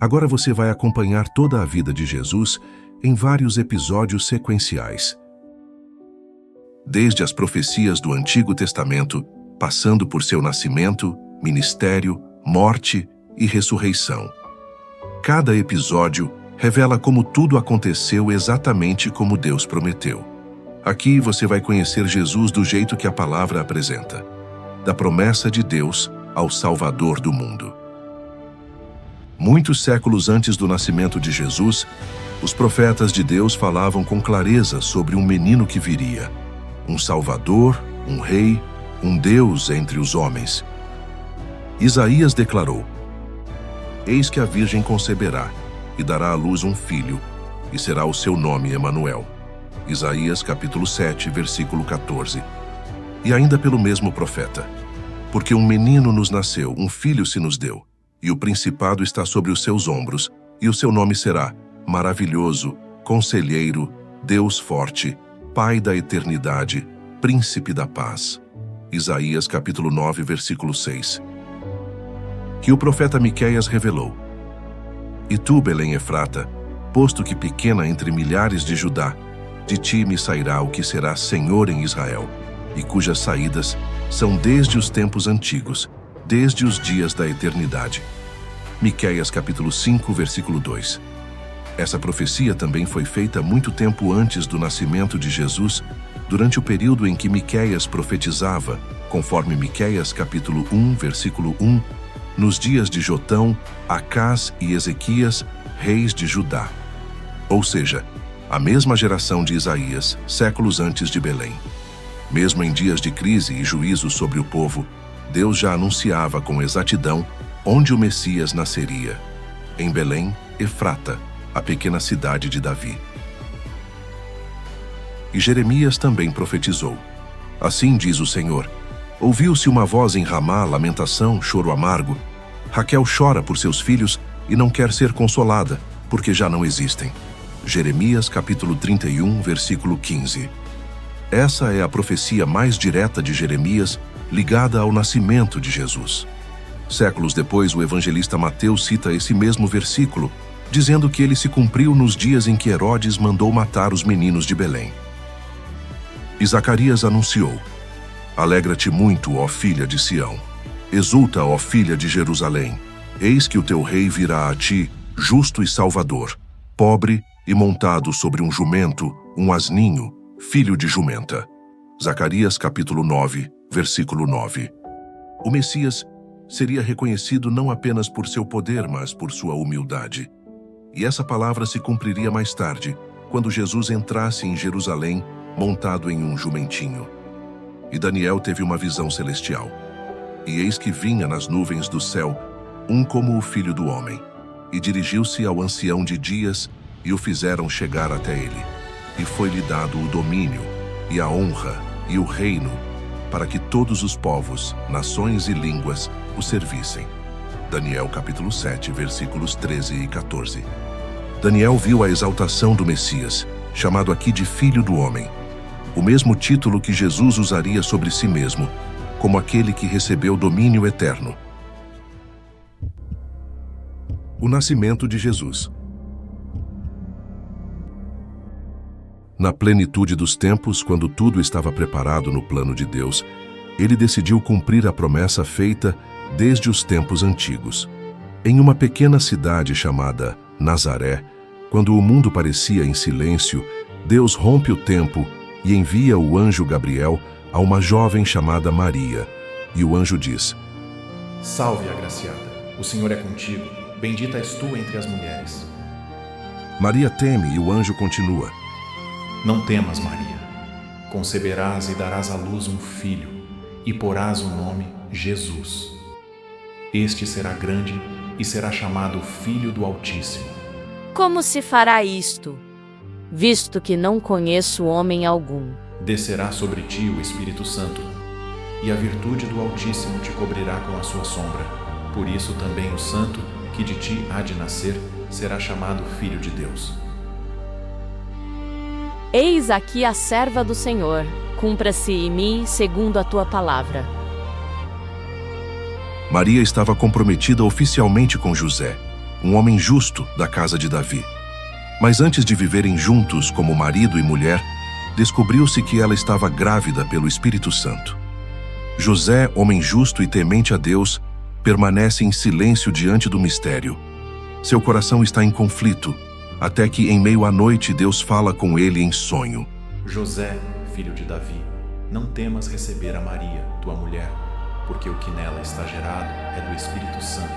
Agora você vai acompanhar toda a vida de Jesus em vários episódios sequenciais. Desde as profecias do Antigo Testamento, passando por seu nascimento, ministério, morte e ressurreição. Cada episódio revela como tudo aconteceu exatamente como Deus prometeu. Aqui você vai conhecer Jesus do jeito que a palavra apresenta, da promessa de Deus ao Salvador do mundo. Muitos séculos antes do nascimento de Jesus, os profetas de Deus falavam com clareza sobre um menino que viria, um Salvador, um Rei, um Deus entre os homens. Isaías declarou: Eis que a Virgem conceberá e dará à luz um filho, e será o seu nome Emanuel. Isaías capítulo 7, versículo 14. E ainda pelo mesmo profeta: Porque um menino nos nasceu, um filho se nos deu, e o principado está sobre os seus ombros, e o seu nome será Maravilhoso, Conselheiro, Deus Forte, Pai da Eternidade, Príncipe da Paz. Isaías capítulo 9, versículo 6. Que o profeta Miqueias revelou: E tu, Belém Efrata, posto que pequena entre milhares de Judá, de ti me sairá o que será Senhor em Israel, e cujas saídas são desde os tempos antigos, desde os dias da eternidade. Miqueias capítulo 5, versículo 2. Essa profecia também foi feita muito tempo antes do nascimento de Jesus, durante o período em que Miqueias profetizava, conforme Miqueias capítulo 1, versículo 1, nos dias de Jotão, Acás e Ezequias, reis de Judá. Ou seja, a mesma geração de Isaías, séculos antes de Belém. Mesmo em dias de crise e juízo sobre o povo, Deus já anunciava com exatidão onde o Messias nasceria: em Belém, Efrata, a pequena cidade de Davi. E Jeremias também profetizou: Assim diz o Senhor: Ouviu-se uma voz em Ramá, lamentação, choro amargo. Raquel chora por seus filhos e não quer ser consolada, porque já não existem. Jeremias capítulo 31, versículo 15. Essa é a profecia mais direta de Jeremias, ligada ao nascimento de Jesus. Séculos depois, o evangelista Mateus cita esse mesmo versículo, dizendo que ele se cumpriu nos dias em que Herodes mandou matar os meninos de Belém. E Zacarias anunciou: Alegra-te muito, ó filha de Sião. Exulta, ó filha de Jerusalém. Eis que o teu rei virá a ti, justo e salvador, pobre e montado sobre um jumento, um asninho, filho de jumenta. Zacarias capítulo 9, versículo 9. O Messias seria reconhecido não apenas por seu poder, mas por sua humildade. E essa palavra se cumpriria mais tarde, quando Jesus entrasse em Jerusalém, montado em um jumentinho. E Daniel teve uma visão celestial. E eis que vinha nas nuvens do céu um como o Filho do Homem, e dirigiu-se ao ancião de dias, e o fizeram chegar até ele. E foi-lhe dado o domínio, e a honra, e o reino, para que todos os povos, nações e línguas o servissem. Daniel capítulo 7, versículos 13 e 14. Daniel viu a exaltação do Messias, chamado aqui de Filho do Homem, o mesmo título que Jesus usaria sobre si mesmo, como aquele que recebeu domínio eterno. O nascimento de Jesus. Na plenitude dos tempos, quando tudo estava preparado no plano de Deus, ele decidiu cumprir a promessa feita desde os tempos antigos. Em uma pequena cidade chamada Nazaré, quando o mundo parecia em silêncio, Deus rompe o tempo e envia o anjo Gabriel a uma jovem chamada Maria. E o anjo diz: Salve, agraciada, o Senhor é contigo, bendita és tu entre as mulheres. Maria teme e o anjo continua: Não temas, Maria. Conceberás e darás à luz um filho, e porás o nome Jesus. Este será grande e será chamado Filho do Altíssimo. Como se fará isto, visto que não conheço homem algum? Descerá sobre ti o Espírito Santo, e a virtude do Altíssimo te cobrirá com a sua sombra. Por isso também o santo que de ti há de nascer será chamado Filho de Deus. Eis aqui a serva do Senhor, cumpra-se em mim segundo a tua palavra. Maria estava comprometida oficialmente com José, um homem justo da casa de Davi. Mas antes de viverem juntos como marido e mulher, descobriu-se que ela estava grávida pelo Espírito Santo. José, homem justo e temente a Deus, permanece em silêncio diante do mistério. Seu coração está em conflito, até que em meio à noite Deus fala com ele em sonho. José, filho de Davi, não temas receber a Maria, tua mulher, porque o que nela está gerado é do Espírito Santo,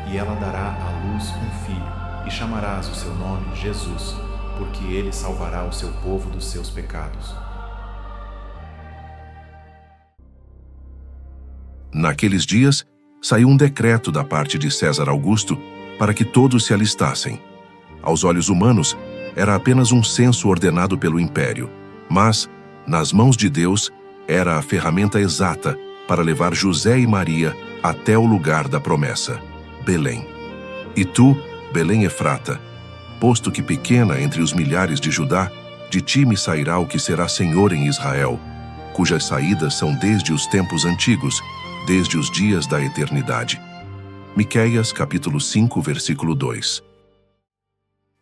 e ela dará à luz um filho, e chamarás o seu nome Jesus, porque ele salvará o seu povo dos seus pecados. Naqueles dias, saiu um decreto da parte de César Augusto para que todos se alistassem. Aos olhos humanos, era apenas um censo ordenado pelo império, mas, nas mãos de Deus, era a ferramenta exata para levar José e Maria até o lugar da promessa, Belém. E tu, Belém Efrata, posto que pequena entre os milhares de Judá, de ti me sairá o que será senhor em Israel, cujas saídas são desde os tempos antigos, desde os dias da eternidade. Miqueias, capítulo 5, versículo 2.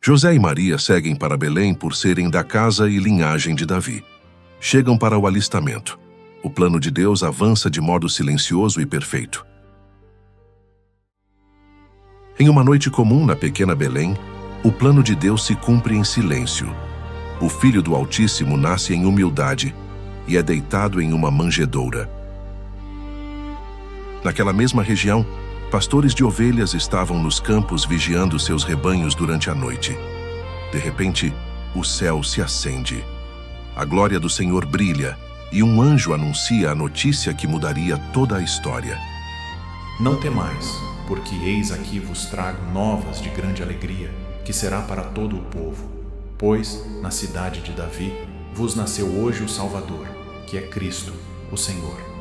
José e Maria seguem para Belém por serem da casa e linhagem de Davi. Chegam para o alistamento. O plano de Deus avança de modo silencioso e perfeito. Em uma noite comum na pequena Belém, o plano de Deus se cumpre em silêncio. O Filho do Altíssimo nasce em humildade e é deitado em uma manjedoura. Naquela mesma região, pastores de ovelhas estavam nos campos vigiando seus rebanhos durante a noite. De repente, o céu se acende. A glória do Senhor brilha e um anjo anuncia a notícia que mudaria toda a história. Não temais, porque eis aqui vos trago novas de grande alegria, que será para todo o povo. Pois, na cidade de Davi, vos nasceu hoje o Salvador, que é Cristo, o Senhor.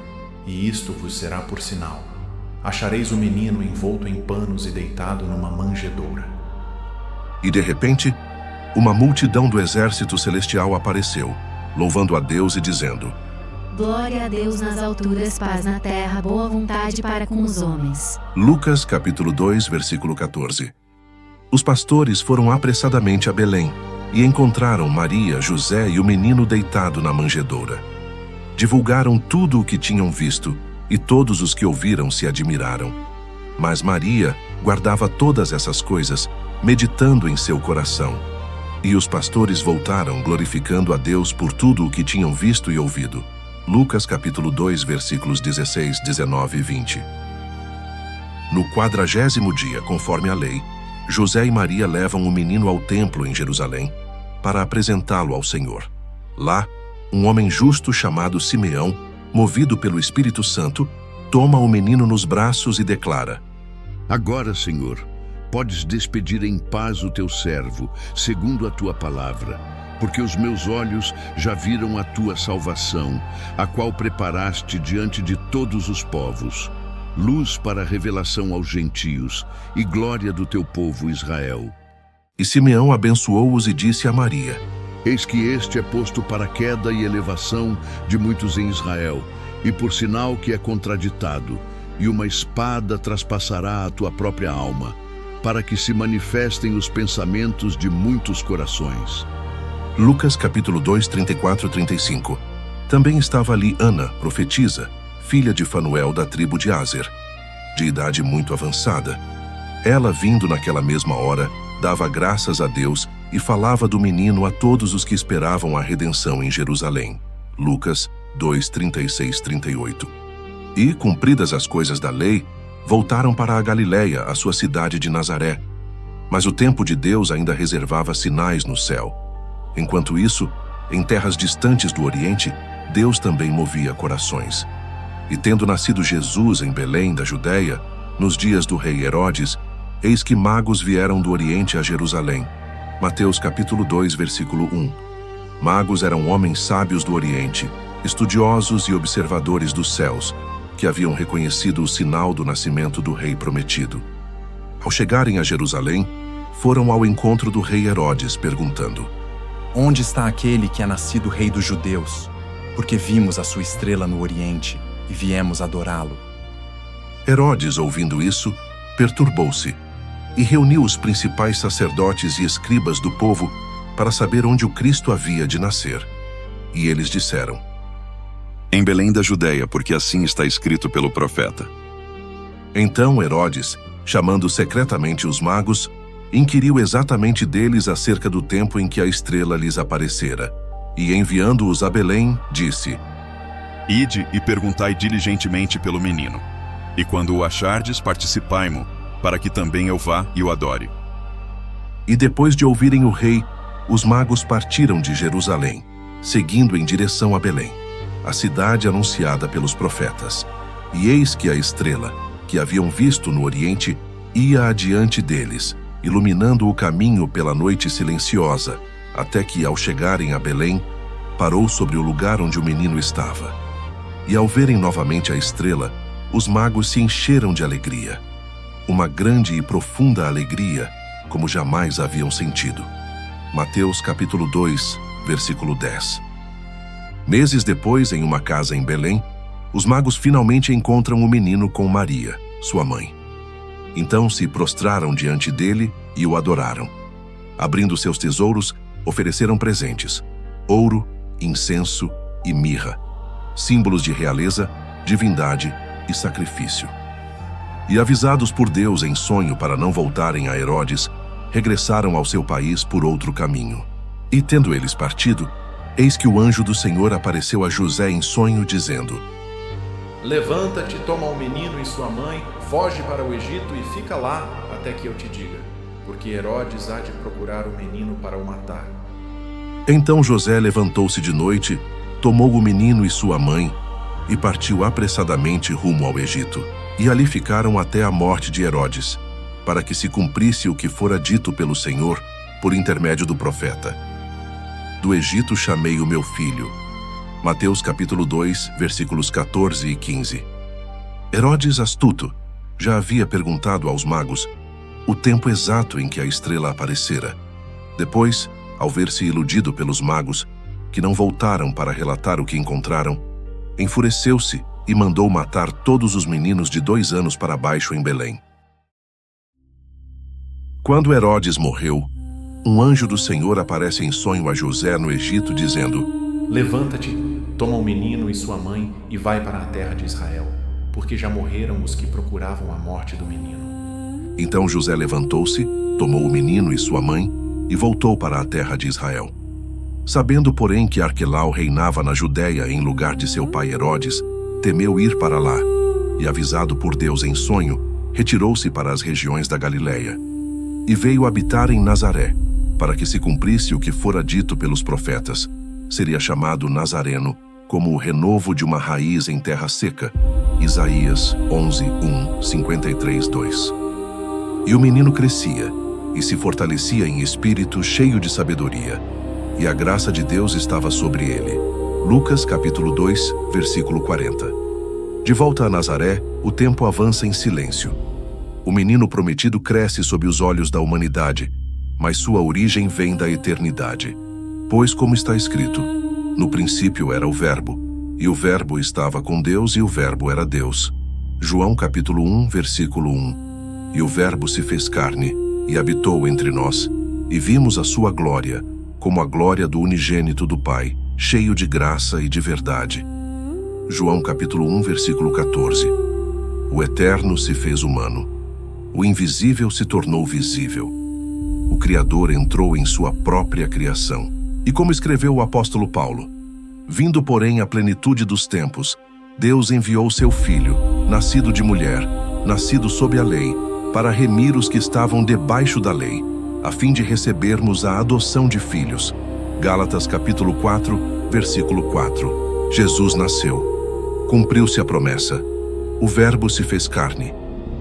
E isto vos será por sinal. Achareis o menino envolto em panos e deitado numa manjedoura. E de repente, uma multidão do exército celestial apareceu, louvando a Deus e dizendo: Glória a Deus nas alturas, paz na terra, boa vontade para com os homens. Lucas, capítulo 2, versículo 14. Os pastores foram apressadamente a Belém e encontraram Maria, José e o menino deitado na manjedoura. Divulgaram tudo o que tinham visto, e todos os que ouviram se admiraram. Mas Maria guardava todas essas coisas, meditando em seu coração. E os pastores voltaram glorificando a Deus por tudo o que tinham visto e ouvido. Lucas capítulo 2, versículos 16, 19 e 20. No 40º dia, conforme a lei, José e Maria levam o menino ao templo em Jerusalém para apresentá-lo ao Senhor. Lá, um homem justo chamado Simeão, movido pelo Espírito Santo, toma o menino nos braços e declara: Agora, Senhor, podes despedir em paz o teu servo, segundo a tua palavra, porque os meus olhos já viram a tua salvação, a qual preparaste diante de todos os povos, luz para a revelação aos gentios e glória do teu povo Israel. E Simeão abençoou-os e disse a Maria: Eis que este é posto para queda e elevação de muitos em Israel, e por sinal que é contraditado, e uma espada traspassará a tua própria alma, para que se manifestem os pensamentos de muitos corações. Lucas capítulo 2, 34 e 35. Também estava ali Ana, profetisa, filha de Fanuel da tribo de Aser, de idade muito avançada. Ela, vindo naquela mesma hora, dava graças a Deus e falava do menino a todos os que esperavam a redenção em Jerusalém. Lucas 2, 36, 38. E, cumpridas as coisas da lei, voltaram para a Galiléia, a sua cidade de Nazaré. Mas o tempo de Deus ainda reservava sinais no céu. Enquanto isso, em terras distantes do Oriente, Deus também movia corações. E tendo nascido Jesus em Belém da Judéia, nos dias do rei Herodes, eis que magos vieram do Oriente a Jerusalém. Mateus capítulo 2, versículo 1. Magos eram homens sábios do Oriente, estudiosos e observadores dos céus, que haviam reconhecido o sinal do nascimento do rei prometido. Ao chegarem a Jerusalém, foram ao encontro do rei Herodes, perguntando: Onde está aquele que é nascido rei dos judeus? Porque vimos a sua estrela no Oriente e viemos adorá-lo. Herodes, ouvindo isso, perturbou-se, e reuniu os principais sacerdotes e escribas do povo para saber onde o Cristo havia de nascer. E eles disseram: Em Belém da Judéia, porque assim está escrito pelo profeta. Então Herodes, chamando secretamente os magos, inquiriu exatamente deles acerca do tempo em que a estrela lhes aparecera, e enviando-os a Belém, disse: Ide e perguntai diligentemente pelo menino, e quando o achardes, participai-mo, para que também eu vá e o adore. E depois de ouvirem o rei, os magos partiram de Jerusalém, seguindo em direção a Belém, a cidade anunciada pelos profetas. E eis que a estrela, que haviam visto no oriente, ia adiante deles, iluminando o caminho pela noite silenciosa, até que, ao chegarem a Belém, parou sobre o lugar onde o menino estava. E ao verem novamente a estrela, os magos se encheram de alegria, uma grande e profunda alegria, como jamais haviam sentido. Mateus capítulo 2, versículo 10. Meses depois, em uma casa em Belém, os magos finalmente encontram o menino com Maria, sua mãe. Então se prostraram diante dele e o adoraram. Abrindo seus tesouros, ofereceram presentes: ouro, incenso e mirra, símbolos de realeza, divindade e sacrifício. E avisados por Deus em sonho para não voltarem a Herodes, regressaram ao seu país por outro caminho. E tendo eles partido, eis que o anjo do Senhor apareceu a José em sonho, dizendo: Levanta-te, toma o menino e sua mãe, foge para o Egito e fica lá até que eu te diga, porque Herodes há de procurar o menino para o matar. Então José levantou-se de noite, tomou o menino e sua mãe e partiu apressadamente rumo ao Egito. E ali ficaram até a morte de Herodes, para que se cumprisse o que fora dito pelo Senhor por intermédio do profeta: Do Egito chamei o meu filho. Mateus capítulo 2, versículos 14 e 15. Herodes, astuto, já havia perguntado aos magos o tempo exato em que a estrela aparecera. Depois, ao ver-se iludido pelos magos, que não voltaram para relatar o que encontraram, enfureceu-se e mandou matar todos os meninos de 2 anos para baixo em Belém. Quando Herodes morreu, um anjo do Senhor aparece em sonho a José no Egito, dizendo: Levanta-te, toma o menino e sua mãe e vai para a terra de Israel, porque já morreram os que procuravam a morte do menino. Então José levantou-se, tomou o menino e sua mãe e voltou para a terra de Israel. Sabendo, porém, que Arquelau reinava na Judéia em lugar de seu pai Herodes, temeu ir para lá, e avisado por Deus em sonho, retirou-se para as regiões da Galiléia. E veio habitar em Nazaré, para que se cumprisse o que fora dito pelos profetas: seria chamado Nazareno, como o renovo de uma raiz em terra seca. Isaías 11, 1, 53, 2. E o menino crescia, e se fortalecia em espírito, cheio de sabedoria, e a graça de Deus estava sobre ele. Lucas capítulo 2, versículo 40. De volta a Nazaré, o tempo avança em silêncio. O menino prometido cresce sob os olhos da humanidade, mas sua origem vem da eternidade. Pois, como está escrito: no princípio era o Verbo, e o Verbo estava com Deus, e o Verbo era Deus. João capítulo 1, versículo 1. E o Verbo se fez carne, e habitou entre nós, e vimos a sua glória, como a glória do unigênito do Pai, cheio de graça e de verdade. João capítulo 1, versículo 14. O eterno se fez humano. O invisível se tornou visível. O Criador entrou em sua própria criação. E como escreveu o apóstolo Paulo: vindo, porém, a plenitude dos tempos, Deus enviou seu Filho, nascido de mulher, nascido sob a lei, para remir os que estavam debaixo da lei, a fim de recebermos a adoção de filhos. Gálatas capítulo 4, versículo 4. Jesus nasceu. Cumpriu-se a promessa. O Verbo se fez carne.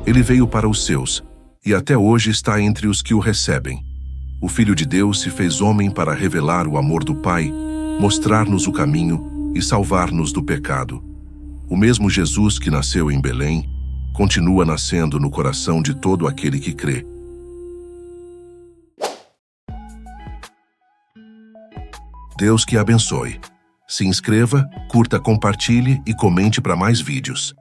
Ele veio para os seus, e até hoje está entre os que o recebem. O Filho de Deus se fez homem para revelar o amor do Pai, mostrar-nos o caminho e salvar-nos do pecado. O mesmo Jesus que nasceu em Belém, continua nascendo no coração de todo aquele que crê. Deus que abençoe. Se inscreva, curta, compartilhe e comente para mais vídeos.